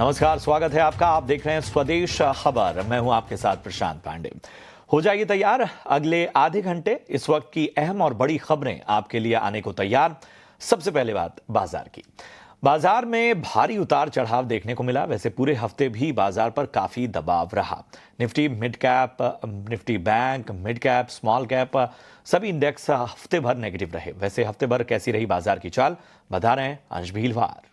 नमस्कार, स्वागत है आपका। आप देख रहे हैं स्वदेश खबर। मैं हूं आपके साथ प्रशांत पांडे। हो जाइए तैयार, अगले आधे घंटे इस वक्त की अहम और बड़ी खबरें आपके लिए आने को तैयार। सबसे पहले बात बाजार की। बाजार में भारी उतार चढ़ाव देखने को मिला। वैसे पूरे हफ्ते भी बाजार पर काफी दबाव रहा। Nifty mid cap, Nifty bank, mid cap, small cap सभी इंडेक्स हफ्ते भर नेगेटिव रहे। वैसे हफ्ते भर कैसी रही बाजार की चाल, बता रहे हैं अंश भीलवार।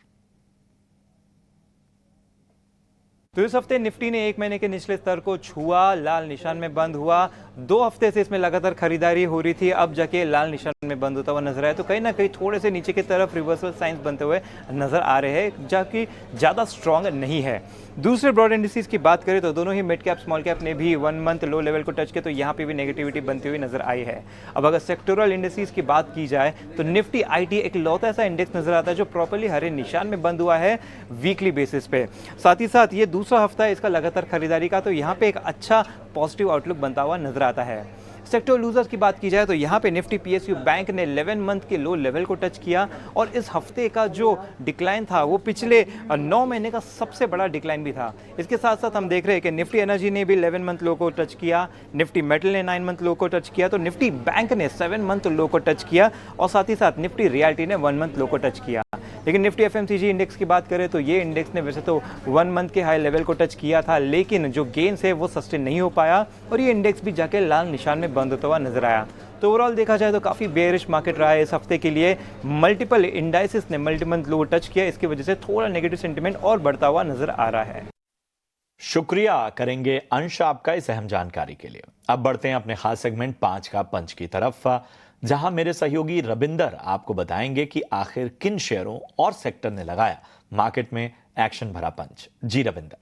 तो इस हफ्ते निफ्टी ने 1 महीने के निचले स्तर को छुआ, लाल निशान में बंद हुआ। 2 हफ्ते से इसमें लगातार खरीदारी हो रही थी, अब जाके लाल निशान में बंद होता हुआ नजर आया। तो कहीं ना कहीं थोड़े से नीचे की तरफ रिवर्सल साइंस बनते हुए नजर आ रहे हैं, जबकि ज़्यादा स्ट्रॉन्ग नहीं है। दूसरे ब्रॉड इंडिसेस की बात करें तो दोनों ही मिड कैप स्मॉल कैप ने भी 1 मंथ लो लेवल को टच किया, तो यहाँ पे भी नेगेटिविटी बनती हुई नजर आई है। अब अगर सेक्टोरल इंडिसेस की बात की जाए तो निफ्टी आईटी एक लौता ऐसा इंडेक्स नजर आता है जो प्रॉपर्ली हरे निशान में बंद हुआ है वीकली बेसिस पे। साथ ही साथ ये दूसरा हफ्ता है इसका लगातार खरीदारी का, तो यहाँ पे एक अच्छा पॉजिटिव आउटलुक बनता हुआ नजर आता है। सेक्टर लूजर्स की बात की जाए तो यहाँ पे निफ्टी पीएसयू बैंक ने 11 मंथ के लो लेवल को टच किया, और इस हफ्ते का जो डिक्लाइन था वो पिछले 9 महीने का सबसे बड़ा डिक्लाइन भी था। इसके साथ साथ हम देख रहे हैं कि निफ्टी एनर्जी ने भी 11 मंथ लो को टच किया, निफ्टी मेटल ने 9 मंथ लो को टच किया, तो निफ्टी बैंक ने 7 मंथ लो को टच किया, और साथ ही साथ निफ्टी रियल्टी ने 1 मंथ लो को टच किया। लेकिन निफ्टी एफएमसीजी इंडेक्स की बात करें तो ये इंडेक्स ने वैसे तो 1 मंथ के हाई लेवल को टच किया था, लेकिन जो गेन्स है वो सस्टेन नहीं हो पाया, और ये इंडेक्स भी जाके लाल निशान में बंद होता हुआ नजर आया। तो ओवरऑल देखा जाए तो काफी बेयरिश मार्केट रहा है इस हफ्ते के लिए। मल्टीपल इंडाइसेस ने मल्टी मंथ लो टच किया, इसकी वजह से थोड़ा नेगेटिव सेंटीमेंट और बढ़ता हुआ नजर आ रहा है। शुक्रिया करेंगे अंश आपका इस अहम जानकारी के लिए। अब बढ़ते हैं अपने खास सेगमेंट 5 का पंच की तरफ, जहां मेरे सहयोगी रविंदर आपको बताएंगे कि आखिर किन शेयरों और सेक्टर ने लगाया मार्केट में एक्शन भरा पंच। जी रविंदर।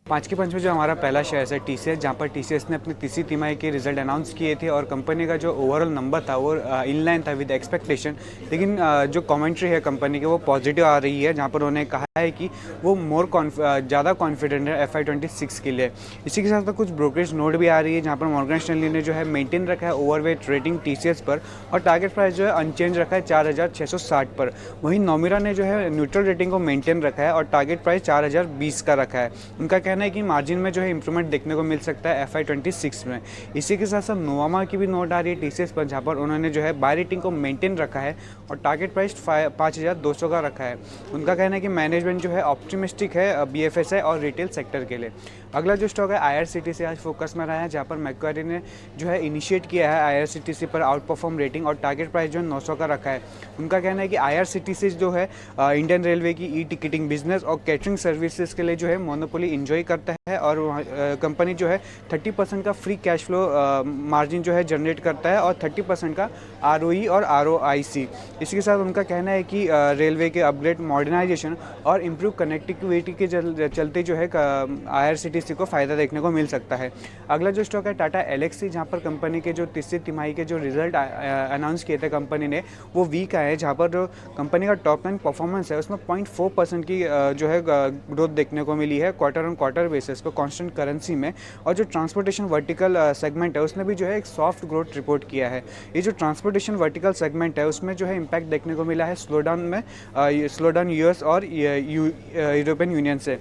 5 के पंच में जो हमारा पहला शेयर है टीसीएस, जहाँ पर टीसीएस ने अपनी तीसरी तिमाही के रिजल्ट अनाउंस किए थे, और कंपनी का जो ओवरऑल नंबर था वो इनलाइन था विद एक्सपेक्टेशन। लेकिन जो कमेंट्री है कंपनी के वो पॉजिटिव आ रही है, जहाँ पर उन्होंने कहा है कि वो ज़्यादा कॉन्फिडेंट है FY26 के लिए। इसी के साथ साथ कुछ ब्रोकरेज नोट भी आ रही है, जहाँ पर मॉर्गन स्टैनली ने जो है मेंटेन रखा है ओवरवेट रेटिंग टीसीएस पर, और टारगेट प्राइस जो है अनचेंज रखा है 4660 पर। वहीं नोमिरा ने जो है न्यूट्रल रेटिंग को मेंटेन रखा है, और टारगेट प्राइस 4020 का रखा है। उनका कहना है कि मार्जिन में जो है इंप्रूवमेंट देखने को मिल सकता है FY26 में। इसी के साथ साथ नोवामा की भी नोट आ रही है टीसीएस पर, जहाँ पर उन्होंने जो है बाय रेटिंग को मेंटेन रखा है, और टारगेट प्राइस 5200 का रखा है। उनका कहना है कि मैनेजमेंट जो है ऑप्टिमिस्टिक है BFSI और रिटेल सेक्टर के लिए। अगला जो स्टॉक है IRCTC आज फोकस में रहा है, जहाँ पर मैक्वारी ने जो है इनिशिएट किया है IRCTC पर आउट परफॉर्म रेटिंग, और टारगेट प्राइस जो है 900 का रखा है। उनका कहना है कि IRCTC जो है इंडियन रेलवे की टिकटिंग बिजनेस और कैटरिंग सर्विसेज के लिए जो है मोनोपोली इंजॉय करता है, और कंपनी जो है 30% का फ्री कैश फ्लो मार्जिन जो है जनरेट करता है, और 30% का ROE और ROIC। इसी के साथ उनका कहना है कि रेलवे के अपग्रेड, मॉडर्नाइजेशन और इम्प्रूव कनेक्टिविटी के चलते जो है IRCTC को फ़ायदा देखने को मिल सकता है। अगला जो स्टॉक है टाटा एलेक्सी, जहाँ पर कंपनी के जो तीसरी तिमाही के जो रिजल्ट अनाउंस किए थे कंपनी ने वो वीक आए हैं, जहाँ पर जो कंपनी का टॉप लाइन परफॉर्मेंस है उसमें 0.4% की जो है ग्रोथ देखने को मिली है क्वार्टर ऑन क्वार्टर बेसिस पर कांस्टेंट करेंसी में। और जो ट्रांसपोर्टेशन वर्टिकल सेगमेंट है उसने भी जो है एक सॉफ्ट ग्रोथ रिपोर्ट किया है। ये जो ट्रांसपोर्टेशन वर्टिकल सेगमेंट है उसमें जो है इम्पैक्ट देखने को मिला है स्लोडाउन यूएस और यूरोपियन यूनियन से।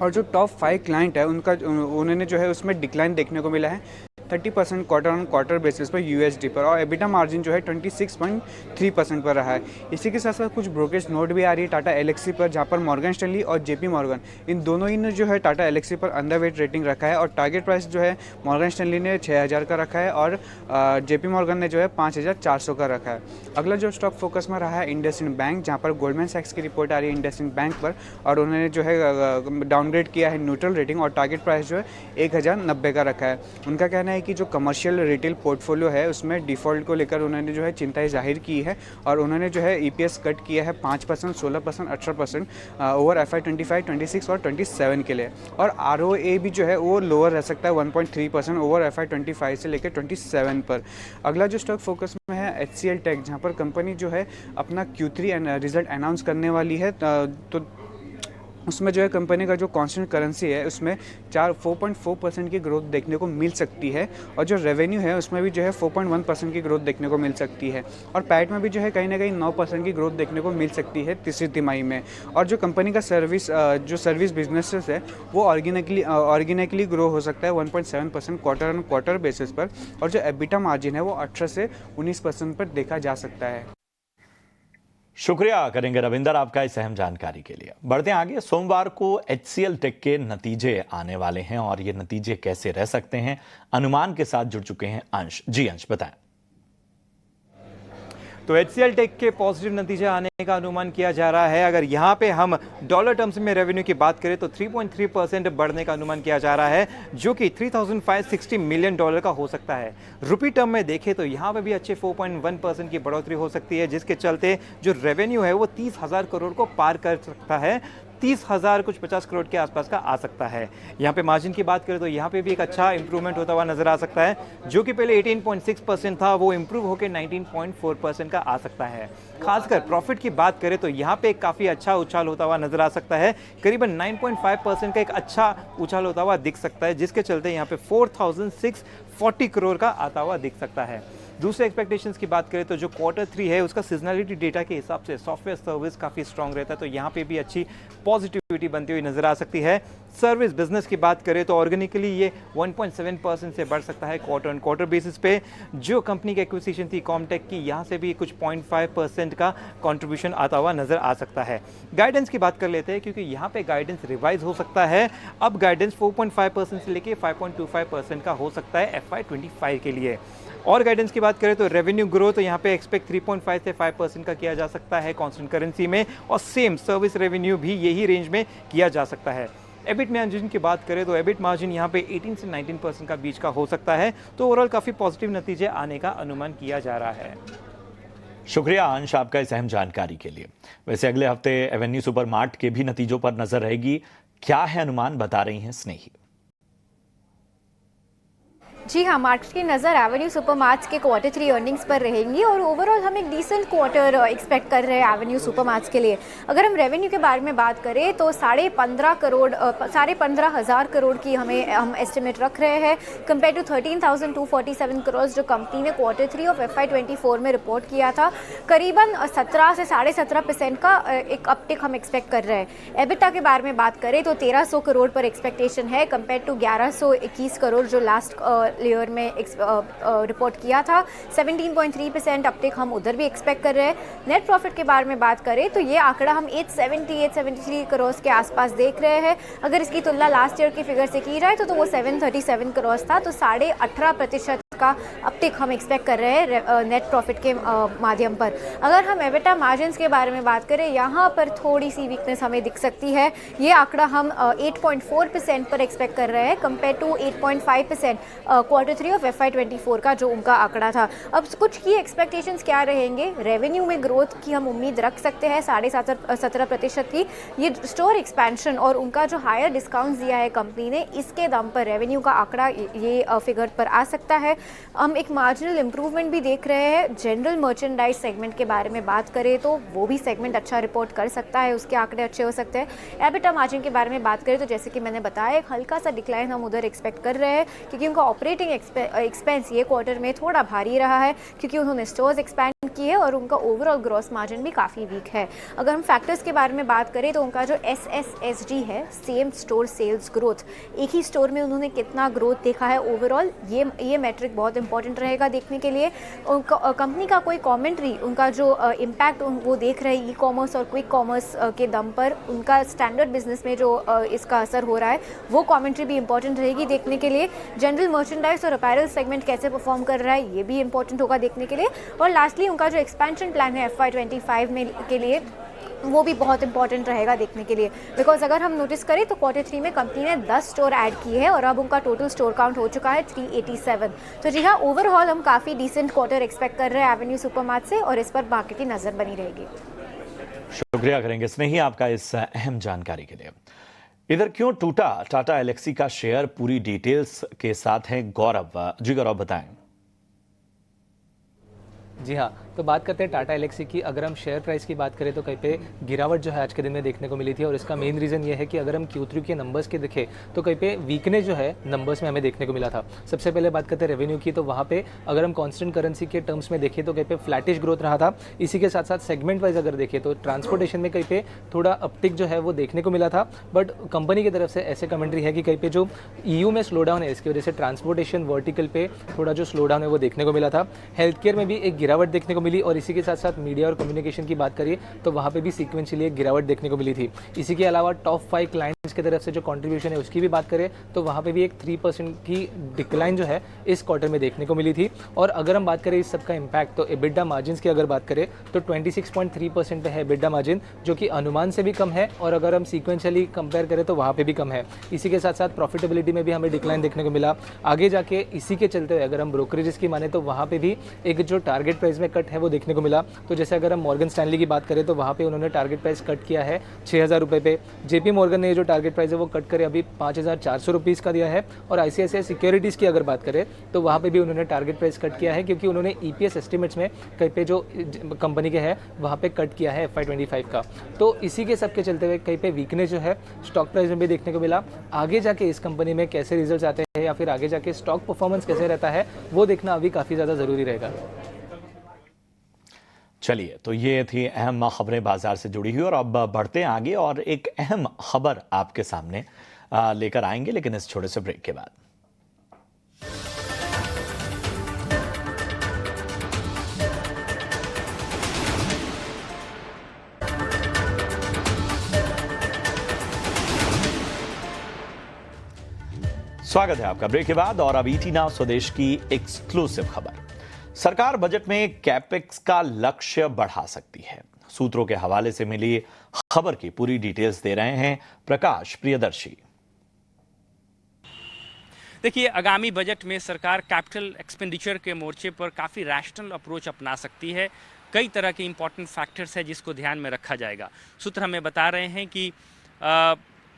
और जो टॉप 5 क्लाइंट है उन्होंने जो है उसमें डिक्लाइन देखने को मिला है 30% क्वार्टर ऑन क्वार्टर बेसिस पर USD पर, और एबिटा मार्जिन जो है 26.3% पर रहा है। इसी के साथ साथ कुछ ब्रोकरेज नोट भी आ रही है टाटा एलेक्सी पर, जहाँ पर मॉर्गन स्टैनली और JP मॉर्गन इन दोनों ही ने जो है टाटा एलेक्सी पर अंडरवेट रेटिंग रखा है, और टारगेट प्राइस जो है मॉर्गन स्टैनली ने 6000 का रखा है, और JP मॉर्गन ने जो है 5400 का रखा है। अगला जो स्टॉक फोकस में रहा है इंडसइंड बैंक, जहाँ पर गोल्डमैन सैक्स की रिपोर्ट आ रही है इंडसइंड बैंक पर, और उन्होंने जो है डाउनग्रेड किया है न्यूट्रल रेटिंग, और टारगेट प्राइस जो है 1090 का रखा है। उनका कहना है कि जो कमर्शियल रिटेल पोर्टफोलियो है उसमें डिफ़ॉल्ट को लेकर उन्होंने जो है चिंताएं जाहिर की है, और उन्होंने जो है EPS कट किया है 5%, 16%, 18% ओवर FY25, 26 और 27 के लिए, और ROA भी जो है वो लोअर रह सकता है 1.3% ओवर FY25 से लेकर 27 पर। अगला जो स्टॉक फोकस में है HCL टेक, जहाँ पर कंपनी जो है अपना Q3 रिजल्ट अनाउंस करने वाली है, तो उसमें जो है कंपनी का जो कांस्टेंट करेंसी है उसमें 4.4% की ग्रोथ देखने को मिल सकती है, और जो रेवेन्यू है उसमें भी जो है 4.1% की ग्रोथ देखने को मिल सकती है, और पैट में भी जो है कहीं ना कहीं 9% की ग्रोथ देखने को मिल सकती है तीसरी तिमाही में। और जो कंपनी का सर्विस बिजनेसेस है वो ऑर्गेनिकली ग्रो हो सकता है 1.7% क्वार्टर ऑन क्वार्टर बेसिस पर, और जो एबिटा मार्जिन है वो 18 से 19% पर देखा जा सकता है। शुक्रिया करेंगे रविंदर आपका इस अहम जानकारी के लिए। बढ़ते हैं आगे। सोमवार को HCL टेक के नतीजे आने वाले हैं और ये नतीजे कैसे रह सकते हैं, अनुमान के साथ जुड़ चुके हैं अंश। जी अंश, बताएं। तो HCL टेक के पॉजिटिव नतीजे आने का अनुमान किया जा रहा है। अगर यहाँ पे हम डॉलर टर्म्स में रेवेन्यू की बात करें तो 3.3% बढ़ने का अनुमान किया जा रहा है, जो कि $3,560 मिलियन का हो सकता है। रुपी टर्म में देखें तो यहाँ पे भी अच्छे 4.1% की बढ़ोतरी हो सकती है, जिसके चलते जो रेवेन्यू है वो 30,000 करोड़ को पार कर सकता है। 30,000 कुछ 50 करोड़ के आसपास का आ सकता है। यहाँ पे मार्जिन की बात करें तो यहाँ पे भी एक अच्छा इंप्रूवमेंट होता हुआ नजर आ सकता है, जो कि पहले 18.6% था, वो इंप्रूव होकर 19.4% का आ सकता है। खासकर प्रॉफिट की बात करें तो यहाँ पे काफ़ी अच्छा उछाल होता हुआ नजर आ सकता है, करीबन 9.5% का एक अच्छा उछाल होता हुआ दिख सकता है, जिसके चलते यहाँ पे 4,640 करोड़ का आता हुआ दिख सकता है। दूसरे एक्सपेक्टेशंस की बात करें तो जो Q3 है उसका सीजनलिटी डेटा के हिसाब से सॉफ्टवेयर सर्विस काफ़ी स्ट्रांग रहता है, तो यहाँ पे भी अच्छी पॉजिटिविटी बनती हुई नजर आ सकती है। सर्विस बिजनेस की बात करें तो ऑर्गेनिकली ये 1.7% से बढ़ सकता है क्वार्टर ऑन क्वार्टर बेसिस पे। जो कंपनी की एक्विजिशन थी कॉमटेक की, यहाँ से भी कुछ 0.5% का कंट्रीब्यूशन आता हुआ नजर आ सकता है। गाइडेंस की बात कर लेते हैं, क्योंकि यहाँ पे गाइडेंस रिवाइज हो सकता है। अब गाइडेंस 4.5% से लेके 5.25% का हो सकता है FY25 के लिए। और गाइडेंस की बात करें तो रेवेन्यू ग्रोथ यहाँ पे एक्सपेक्ट 3.5 से 5% का किया जा सकता है कांस्टेंट करेंसी में, और सेम सर्विस रेवेन्यू भी यही रेंज में किया जा सकता है। एबिट मार्जिन की बात करें तो एबिट मार्जिन यहाँ पे 18 से 19% का बीच का हो सकता है। तो ओवरऑल काफ़ी पॉजिटिव नतीजे आने का अनुमान किया जा रहा है। शुक्रिया अंश आपका इस अहम जानकारी के लिए। वैसे अगले हफ्ते एवेन्यू सुपरमार्ट के भी नतीजों पर नजर रहेगी, क्या है अनुमान, बता रही हैं स्नेही। जी हाँ, मार्केट की नज़र एवेन्यू सुपरमार्ट्स के Q3 अर्निंग्स पर रहेंगी और ओवरऑल हम एक डिसेंट क्वार्टर एक्सपेक्ट कर रहे हैं एवेन्यू सुपरमार्ट्स के लिए। अगर हम रेवेन्यू के बारे में बात करें तो 15,500 करोड़ की हम एस्टिमेट रख रहे हैं, कंपेयर टू 13,247 करोड़ जो कंपनी ने Q3 ऑफ FY24 में रिपोर्ट किया था। करीबन 17 से 17.5% का एक अपटिक हम एक्सपेक्ट कर रहे हैं। एबिटा के बारे में बात करें तो 1,300 करोड़ पर एक्सपेक्टेशन है, कंपेयर टू 1,121 करोड़ जो लास्ट लेयर में रिपोर्ट किया था। 17.3% अपटेक हम उधर भी एक्सपेक्ट कर रहे हैं। नेट प्रॉफिट के बारे में बात करें तो ये आंकड़ा हम 873 करोड़ के आसपास देख रहे हैं। अगर इसकी तुलना लास्ट ईयर की फिगर से की जाए तो वो 737 करोड़ था, तो 18.5% का अपटिक हम एक्सपेक्ट कर रहे हैं नेट प्रॉफिट के माध्यम पर। अगर हम एबिटा मार्जिन्स के बारे में बात करें, यहाँ पर थोड़ी सी वीकनेस हमें दिख सकती है। ये आंकड़ा हम 8.4% पर एक्सपेक्ट कर रहे हैं, compare to 8.5% Q3 of FY24 का जो उनका आंकड़ा था। अब कुछ की एक्सपेक्टेशंस क्या रहेंगे? रेवेन्यू में ग्रोथ की हम उम्मीद रख सकते हैं 17.5% की। ये स्टोर एक्सपेंशन और उनका जो हायर डिस्काउंट दिया है कंपनी ने, इसके दम पर रेवेन्यू का आंकड़ा ये फिगर पर आ सकता है। हम एक मार्जिनल इंप्रूवमेंट भी देख रहे हैं। जनरल मर्चेंडाइज सेगमेंट के बारे में बात करें तो वो भी सेगमेंट अच्छा रिपोर्ट कर सकता है, उसके आंकड़े अच्छे हो सकते हैं। एबिटा मार्जिन के बारे में बात करें तो जैसे कि मैंने बताया, एक हल्का सा डिक्लाइन हम उधर एक्सपेक्ट कर रहे हैं, क्योंकि उनका ऑपरेटिंग एक्सपेंस ये क्वार्टर में थोड़ा भारी रहा है, क्योंकि उन्होंने स्टोर्स एक्सपैंड की है और उनका ओवरऑल ग्रॉस मार्जिन भी काफ़ी वीक है। अगर हम फैक्टर्स के बारे में बात करें तो उनका जो SSSG है, सेम स्टोर सेल्स ग्रोथ, एक ही स्टोर में उन्होंने कितना ग्रोथ देखा है ओवरऑल, ये मैट्रिक बहुत इंपॉर्टेंट रहेगा देखने के लिए। कंपनी का कोई कमेंट्री, उनका जो इम्पैक्ट वो देख रहे हैं ई कॉमर्स और क्विक कॉमर्स के दम पर, उनका स्टैंडर्ड बिजनेस में जो इसका असर हो रहा है, वो कमेंट्री भी इंपॉर्टेंट रहेगी देखने के लिए। जनरल मर्चेंडाइज और अपैरल सेगमेंट कैसे परफॉर्म कर रहा है, ये भी इंपॉर्टेंट होगा देखने के लिए। और लास्टली उनका जो एक्सपेंशन प्लान है FY25 में के लिए, वो भी बहुत इंपॉर्टेंट रहेगा देखने के लिए। बिकॉज अगर हम नोटिस करें तो Q3 में कंपनी ने 10 स्टोर ऐड किए हैं और अब उनका टोटल स्टोर काउंट हो चुका है 387। तो जी हाँ, ओवरऑल हम काफ़ी डिसेंट क्वार्टर एक्सपेक्ट कर रहे हैं एवेन्यू सुपरमार्ट से, और इस पर मार्केट की नज़र बनी रहेगी। शुक्रिया करेंगे स्नेही आपका इस अहम जानकारी के लिए। इधर क्यों टूटा टाटा एलेक्सी का शेयर, पूरी डिटेल्स के साथ है गौरव। जी गौरव, बताएं। जी हाँ, तो बात करते हैं टाटा एल्क्सी की। अगर हम शेयर प्राइस की बात करें तो कहीं पे गिरावट जो है आज के दिन में देखने को मिली थी, और इसका मेन रीज़न ये है कि अगर हम Q3 के नंबर्स के देखें तो कहीं पे वीकनेस जो है नंबर्स में हमें देखने को मिला था। सबसे पहले बात करते हैं रेवेन्यू की, तो वहाँ पे अगर हम कॉन्स्टेंट करेंसी के टर्म्स में देखें तो कहीं पे फ्लैटिश ग्रोथ रहा था। इसी के साथ साथ सेगमेंट वाइज अगर देखें तो ट्रांसपोर्टेशन में कहीं पे थोड़ा अपटिक जो है वो देखने को मिला था, बट कंपनी की तरफ से ऐसे कमेंट्री है कि कहीं पे जो EU में स्लो डाउन है इसकी वजह से ट्रांसपोर्टेशन वर्टिकल पे थोड़ा जो स्लो डाउन है वो देखने को मिला था। हेल्थ केयर में भी एक गिरावट देखने को मिली, और इसी के साथ साथ मीडिया और कम्युनिकेशन की बात करिए तो वहाँ पे भी सीक्वेंशियली एक गिरावट देखने को मिली थी। इसी के अलावा टॉप 5 क्लाइंट्स की तरफ से जो कंट्रीब्यूशन है उसकी भी बात करें तो वहाँ पे भी एक 3% की डिक्लाइन जो है इस क्वार्टर में देखने को मिली थी। और अगर हम बात करें इस सब का इम्पैक्ट, तो एबिडा मार्जिन की अगर बात करें तो 26.3% पे है एबिडा मार्जिन, जो कि अनुमान से भी कम है, और अगर हम सीक्वेंशियली कंपेयर करें तो वहाँ पे भी कम है। इसी के साथ साथ प्रॉफिटेबिलिटी में भी हमें डिक्लाइन देखने को मिला। आगे जाके इसी के चलते हुए अगर हम ब्रोकरेजेस की माने तो वहाँ पे भी एक जो टारगेट प्राइस में कट है वो देखने को मिला। तो जैसे अगर हम मॉर्गन स्टैनली की बात करें तो वहाँ पे उन्होंने टारगेट प्राइस कट किया है 6,000 रुपये पे। JP मॉर्गन ने जो टारगेट प्राइस है वो कट करे अभी 5,400 रुपीज़ का दिया है। और ICICI सिक्योरिटीज़ की अगर बात करें तो वहाँ पे भी उन्होंने टारगेट प्राइस कट किया है, क्योंकि उन्होंने EPS एस्टिमेट्स में कहीं पे जो कंपनी के है वहाँ पे कट किया है FY25 का। तो इसी के सब के चलते हुए कहीं पे वीकनेस जो है स्टॉक प्राइस में भी देखने को मिला। आगे जाके इस कंपनी में कैसे रिजल्ट्स आते हैं या फिर आगे जाके स्टॉक परफॉर्मेंस कैसे रहता है वो देखना अभी काफ़ी ज़्यादा ज़रूरी रहेगा। चलिए, तो ये थी अहम खबरें बाजार से जुड़ी हुई, और अब बढ़ते हैं आगे और एक अहम खबर आपके सामने लेकर आएंगे, लेकिन इस छोटे से ब्रेक के बाद। स्वागत है आपका ब्रेक के बाद, और अब ET Now स्वदेश की एक्सक्लूसिव खबर। सरकार बजट में कैपेक्स का लक्ष्य बढ़ा सकती है। सूत्रों के हवाले से मिली खबर की पूरी डिटेल्स दे रहे हैं प्रकाश प्रियदर्शी। देखिए, आगामी बजट में सरकार कैपिटल एक्सपेंडिचर के मोर्चे पर काफ़ी रैशनल अप्रोच अपना सकती है। कई तरह के इंपॉर्टेंट फैक्टर्स है जिसको ध्यान में रखा जाएगा। सूत्र हमें बता रहे हैं कि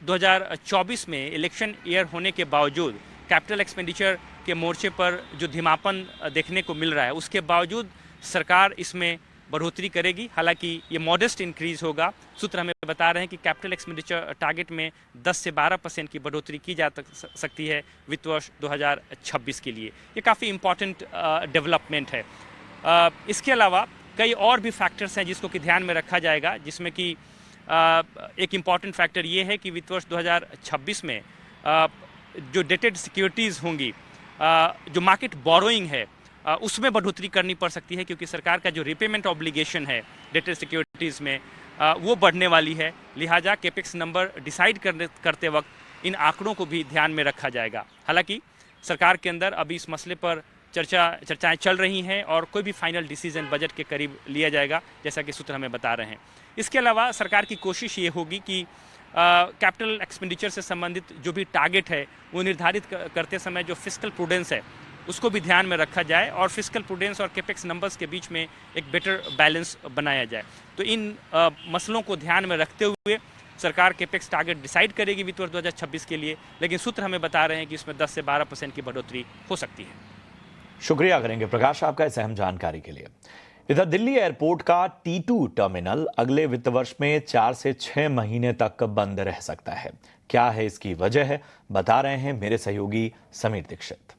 2024 में इलेक्शन ईयर होने के बावजूद कैपिटल एक्सपेंडिचर के मोर्चे पर जो धीमापन देखने को मिल रहा है, उसके बावजूद सरकार इसमें बढ़ोतरी करेगी। हालांकि ये मॉडेस्ट इंक्रीज होगा। सूत्र हमें बता रहे हैं कि कैपिटल एक्सपेंडिचर टारगेट में 10 से 12% की बढ़ोतरी की जा सकती है वित्त वर्ष 2026 के लिए। ये काफ़ी इम्पॉर्टेंट डेवलपमेंट है। इसके अलावा कई और भी फैक्टर्स हैं जिसको कि ध्यान में रखा जाएगा, जिसमें कि एक इम्पॉर्टेंट फैक्टर ये है कि वित्त वर्ष 2026 में जो डेटेड सिक्योरिटीज़ होंगी, जो मार्केट बोरोइंग है, उसमें बढ़ोतरी करनी पड़ सकती है, क्योंकि सरकार का जो रिपेमेंट ऑब्लिगेशन है डेटेड सिक्योरिटीज़ में वो बढ़ने वाली है। लिहाजा कैपेक्स नंबर डिसाइड करते वक्त इन आंकड़ों को भी ध्यान में रखा जाएगा। हालांकि सरकार के अंदर अभी इस मसले पर चर्चाएं चल रही हैं और कोई भी फाइनल डिसीजन बजट के करीब लिया जाएगा, जैसा कि सूत्र हमें बता रहे हैं। इसके अलावा सरकार की कोशिश ये होगी कि कैपिटल एक्सपेंडिचर से संबंधित जो भी टारगेट है वो निर्धारित करते समय जो फिस्कल प्रूडेंस है उसको भी ध्यान में रखा जाए, और फिस्कल प्रूडेंस और कैपेक्स नंबर्स के बीच में एक बेटर बैलेंस बनाया जाए। तो इन मसलों को ध्यान में रखते हुए सरकार कैपेक्स टारगेट डिसाइड करेगी वित्त वर्ष 2026 के लिए, लेकिन सूत्र हमें बता रहे हैं कि इसमें 10 से 12% की बढ़ोतरी हो सकती है। शुक्रिया करेंगे प्रकाश आपका इस अहम जानकारी के लिए। इधर दिल्ली एयरपोर्ट का T2 टर्मिनल अगले वित्त वर्ष में 4 से 6 महीने तक बंद रह सकता है। क्या है इसकी वजह, बता रहे हैं मेरे सहयोगी समीर दीक्षित।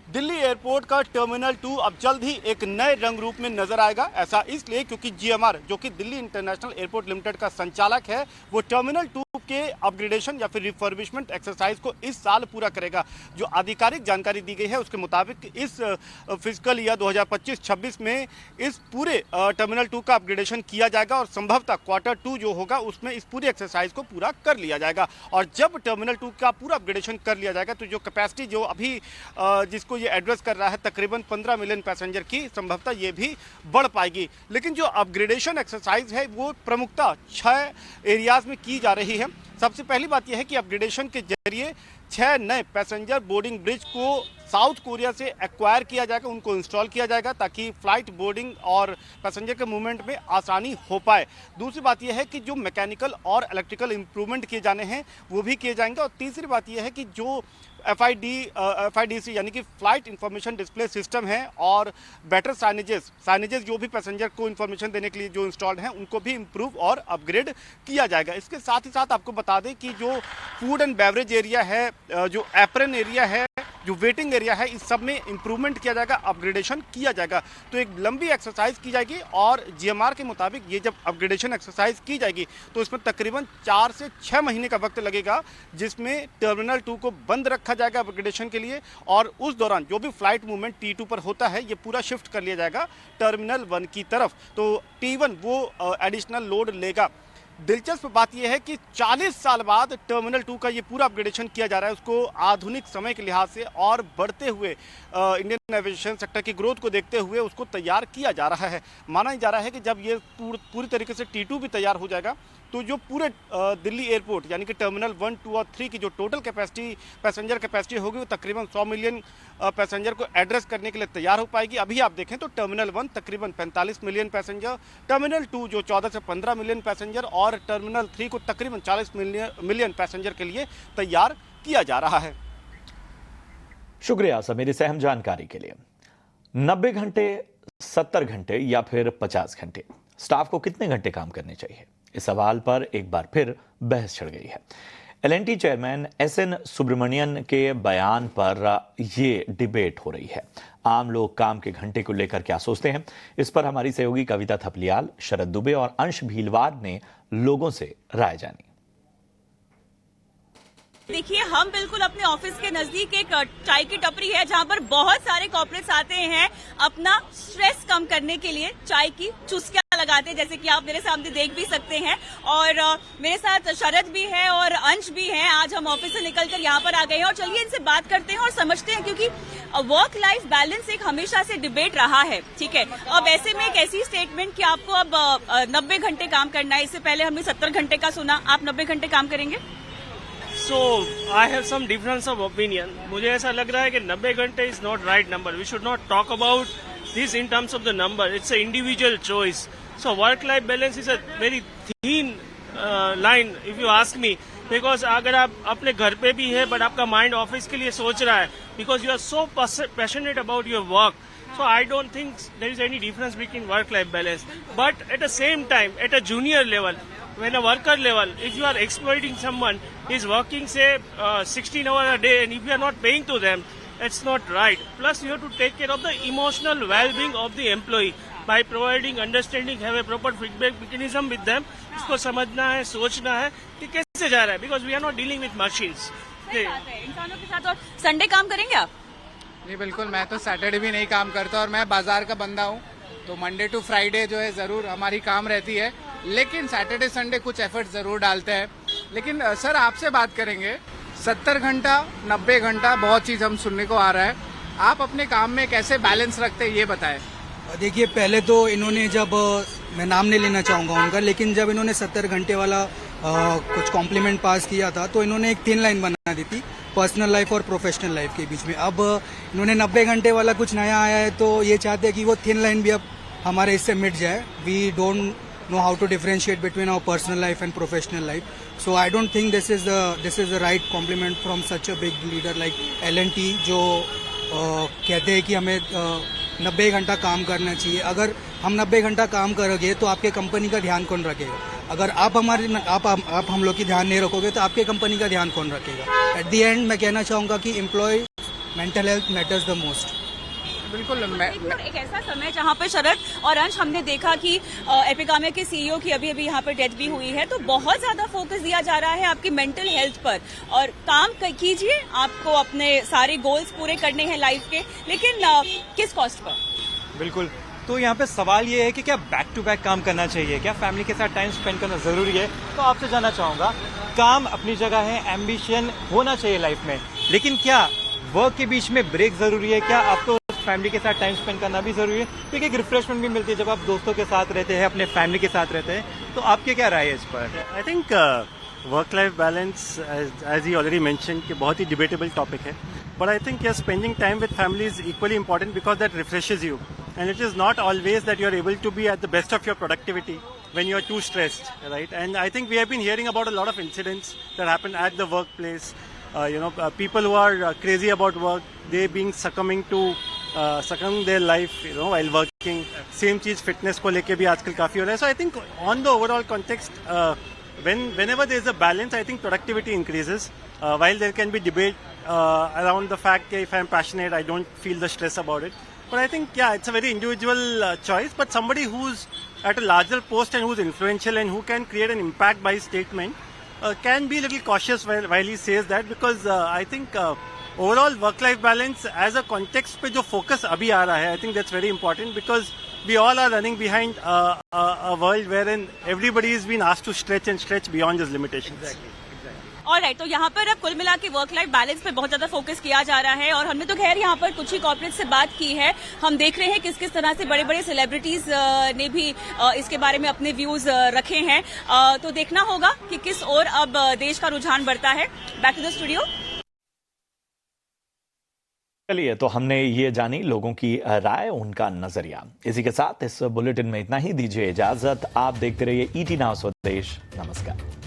दिल्ली एयरपोर्ट का टर्मिनल 2 अब जल्द ही एक नए रंग रूप में नजर आएगा। ऐसा इसलिए क्योंकि GMR, जो कि दिल्ली इंटरनेशनल एयरपोर्ट लिमिटेड का संचालक है, वो टर्मिनल 2 के अपग्रेडेशन या फिर रिफर्बिशमेंट एक्सरसाइज को इस साल पूरा करेगा। जो आधिकारिक जानकारी दी गई है उसके मुताबिक इस फिजिकल ईयर 2025-26 में इस पूरे टर्मिनल 2 का अपग्रेडेशन किया जाएगा, और संभवतः क्वार्टर 2 जो होगा उसमें इस पूरी एक्सरसाइज को पूरा कर लिया जाएगा। और जब टर्मिनल 2 का पूरा अपग्रेडेशन कर लिया जाएगा तो जो कैपेसिटी जो अभी जिसको ये एड्रेस कर रहा है तकरीबन 15 मिलियन पैसेंजर की, संभवतः ये भी बढ़ पाएगी। लेकिन जो अपग्रेडेशन एक्सरसाइज है वो प्रमुखतः 6 एरियाज में की जा रही है। सबसे पहली बात यह है कि अपग्रेडेशन के जरिए 6 नए पैसेंजर बोर्डिंग ब्रिज को साउथ कोरिया से एक्वायर किया जाएगा, उनको इंस्टॉल किया जाएगा ताकि फ्लाइट बोर्डिंग और पैसेंजर के मूवमेंट में आसानी हो पाए। दूसरी बात यह है कि जो मैकेनिकल और इलेक्ट्रिकल इंप्रूवमेंट किए जाने हैं वो भी किए जाएंगे। और तीसरी बात यह है कि जो FIDC यानी कि फ्लाइट इंफॉर्मेशन डिस्प्ले सिस्टम है और बेटर साइनेजेस जो भी पैसेंजर को इंफॉर्मेशन देने के लिए जो इंस्टॉल्ड हैं उनको भी इम्प्रूव और अपग्रेड किया जाएगा। इसके साथ ही साथ आपको बता दें कि जो फूड एंड बेवरेज एरिया है, जो एप्रन एरिया है, जो वेटिंग एरिया है, इस सब में इंप्रूवमेंट किया जाएगा, अपग्रेडेशन किया जाएगा। तो एक लंबी एक्सरसाइज की जाएगी और GMR के मुताबिक ये जब अपग्रेडेशन एक्सरसाइज की जाएगी तो इसमें तकरीबन 4 से 6 महीने का वक्त लगेगा, जिसमें टर्मिनल 2 को बंद रखा जाएगा अपग्रेडेशन के लिए और उस दौरान जो भी फ्लाइट मूवमेंट T2 पर होता है ये पूरा शिफ्ट कर लिया जाएगा टर्मिनल 1 की तरफ। तो T1 वो एडिशनल लोड लेगा। दिलचस्प बात यह है कि 40 साल बाद टर्मिनल 2 का ये पूरा अपग्रेडेशन किया जा रहा है, उसको आधुनिक समय के लिहाज से और बढ़ते हुए इंडियन एविएशन सेक्टर की ग्रोथ को देखते हुए उसको तैयार किया जा रहा है। माना जा रहा है कि जब ये पूरी तरीके से T2 भी तैयार हो जाएगा तो जो पूरे दिल्ली एयरपोर्ट यानी कि टर्मिनल 1, 2 और 3 की जो टोटल कैपेसिटी पैसेंजर कैपेसिटी होगी वो तकरीबन 100 मिलियन पैसेंजर को एड्रेस करने के लिए तैयार हो पाएगी। अभी आप देखें तो टर्मिनल 1 तकरीबन 45 मिलियन पैसेंजर, टर्मिनल 2 जो 14 से 15 मिलियन पैसेंजर और टर्मिनल 3 को तकरीबन 40 मिलियन पैसेंजर के लिए तैयार किया जा रहा है। शुक्रिया सर मेरी सहम जानकारी के लिए। 90 घंटे, 70 घंटे या फिर 50 घंटे, स्टाफ को कितने घंटे काम करने चाहिए? इस सवाल पर एक बार फिर बहस छिड़ गई है। L&T चेयरमैन SN सुब्रमण्यन के बयान पर ये डिबेट हो रही है। आम लोग काम के घंटे को लेकर क्या सोचते हैं, इस पर हमारी सहयोगी कविता थपलियाल, शरद दुबे और अंश भीलवाड़ ने लोगों से राय जानी। देखिए, हम बिल्कुल अपने ऑफिस के नजदीक एक चाय की टपरी है जहां पर बहुत सारे कॉर्पोरेट्स आते हैं अपना स्ट्रेस कम करने के लिए चाय की चुस्कियां लगाते हैं, जैसे कि आप मेरे सामने देख भी सकते हैं। और मेरे साथ शरद भी है और अंश भी है। आज हम ऑफिस से निकलकर यहाँ पर आ गए हैं और चलिए इनसे बात करते हैं और समझते हैं, क्योंकि वर्क लाइफ बैलेंस एक हमेशा से डिबेट रहा है। ठीक है, अब ऐसे में एक ऐसी स्टेटमेंट कि आपको अब 90 घंटे काम करना है, इससे पहले हमने 70 घंटे का सुना, आप 90 घंटे काम करेंगे? So I have some difference of opinion. मुझे ऐसा लग रहा है कि 90 घंटे is not right number. We should not talk about this in terms of the number. It's an individual choice. So work-life balance is a very thin line, if you ask me. Because अगर आप अपने घर पे भी है but आपका mind office के लिए सोच रहा है, because you are so passionate about your work. So I don't think there is any difference between work-life balance. But at the same time, at a junior level, when a worker level, if you are exploiting someone, is working say 16 hours a day, and if you are not paying to them, it's not right. Plus, you have to take care of the emotional well-being of the employee by providing understanding, have a proper feedback mechanism with them. इसको समझना है, सोचना है कि कैसे जा रहा है, because we are not dealing with machines. इंसानों के साथ। और संडे काम करेंगे आप? जी बिल्कुल, मैं तो सैटरडे भी नहीं काम करता और मैं बाजार का बंदा हूँ, तो मंडे टू फ्राइडे जो है ज़रूर हमारी काम रहती है, लेकिन सैटरडे संडे कुछ एफर्ट ज़रूर डालते हैं। लेकिन सर आपसे बात करेंगे, 70 घंटा 90 घंटा बहुत चीज़ हम सुनने को आ रहा है, आप अपने काम में कैसे बैलेंस रखते हैं ये बताएं। देखिए, पहले तो इन्होंने जब मैं नाम नहीं लेना चाहूँगा उनका, लेकिन जब इन्होंने 70 घंटे वाला कुछ कॉम्प्लीमेंट पास किया था तो इन्होंने एक 3 लाइन बना दी थी पर्सनल लाइफ और प्रोफेशनल लाइफ के बीच में। अब इन्होंने 90 घंटे वाला कुछ नया आया है तो ये चाहते हैं कि वो 3 लाइन भी अब हमारे इससे मिट जाए। We don't know how to differentiate between our personal life and professional life. So I don't think this is the right compliment from such a big leader like L&T जो कहते हैं कि हमें 90 घंटा काम करना चाहिए। अगर हम 90 घंटा काम करोगे तो आपके कंपनी का ध्यान कौन रखेगा? अगर आप हम लोग की ध्यान नहीं रखोगे तो आपके कंपनी का ध्यान कौन रखेगा? एट द एंड मैं कहना चाहूँगा कि employ mental health matters the most. बिल्कुल, एक ऐसा समय जहाँ पर शरद और अंश हमने देखा कि एपिगामिया के सीईओ की अभी यहाँ पर डेथ भी हुई है, तो बहुत ज्यादा फोकस दिया जा रहा है आपकी मेंटल हेल्थ पर। और काम कीजिए, आपको अपने सारे गोल्स पूरे करने हैं लाइफ के, लेकिन किस कॉस्ट पर? बिल्कुल, तो यहाँ पे सवाल ये है कि क्या बैक टू बैक काम करना चाहिए, क्या फैमिली के साथ टाइम स्पेंड करना जरूरी है? तो आपसे जानना चाहूंगा, काम अपनी जगह है, एम्बिशन होना चाहिए लाइफ में, लेकिन क्या वर्क के बीच में ब्रेक जरूरी है? क्या आपको फैमिली के साथ टाइम स्पेंड करना भी जरूरी है? क्योंकि एक रिफ्रेशमेंट भी मिलती है जब आप दोस्तों के साथ रहते हैं, अपने फैमिली के साथ रहते हैं। तो आपके क्या राय है इस पर? I think work life balance as he already mentioned कि बहुत ही debatable topic है, but I think yes, spending time with family is equally important because that refreshes you, and it is not always that you are able to be at the best of your productivity when you are too stressed, right? And I think we have been hearing about a lot of incidents that happen at the workplace. People who are crazy about work, they being succumbing their life, while working. Same चीज fitness को लेके भी आजकल काफी हो रहा है. So I think on the overall context, whenever there is a balance, I think productivity increases. While there can be debate around the fact that if I'm passionate, I don't feel the stress about it. But I think, yeah, it's a very individual choice. But somebody who's at a larger post and who's influential and who can create an impact by statement can be a little cautious while he says that, because I think overall work-life balance as a context पे जो focus अभी आ रहा है, I think that's very important, because we all are running behind a world wherein everybody is being asked to stretch and stretch beyond his limitations. Alright, तो यहाँ पर अब कुल मिला के वर्क लाइफ बैलेंस पे बहुत ज्यादा फोकस किया जा रहा है, और हमने तो खैर यहाँ पर कुछ ही कॉर्पोरेट से बात की है. हम देख रहे हैं किस किस तरह से बड़े बड़े सेलिब्रिटीज ने भी इसके बारे में अपने व्यूज रखे हैं. तो देखना होगा कि किस ओर अब देश का रुझान बढ़ता है. Back to the studio. चलिए, तो हमने ये जानी लोगों की राय, उनका नजरिया. इसी के साथ इस बुलेटिन में इतना ही. दीजिए इजाजत. आप देखते रहिए ET नाउ स्वदेश. नमस्कार.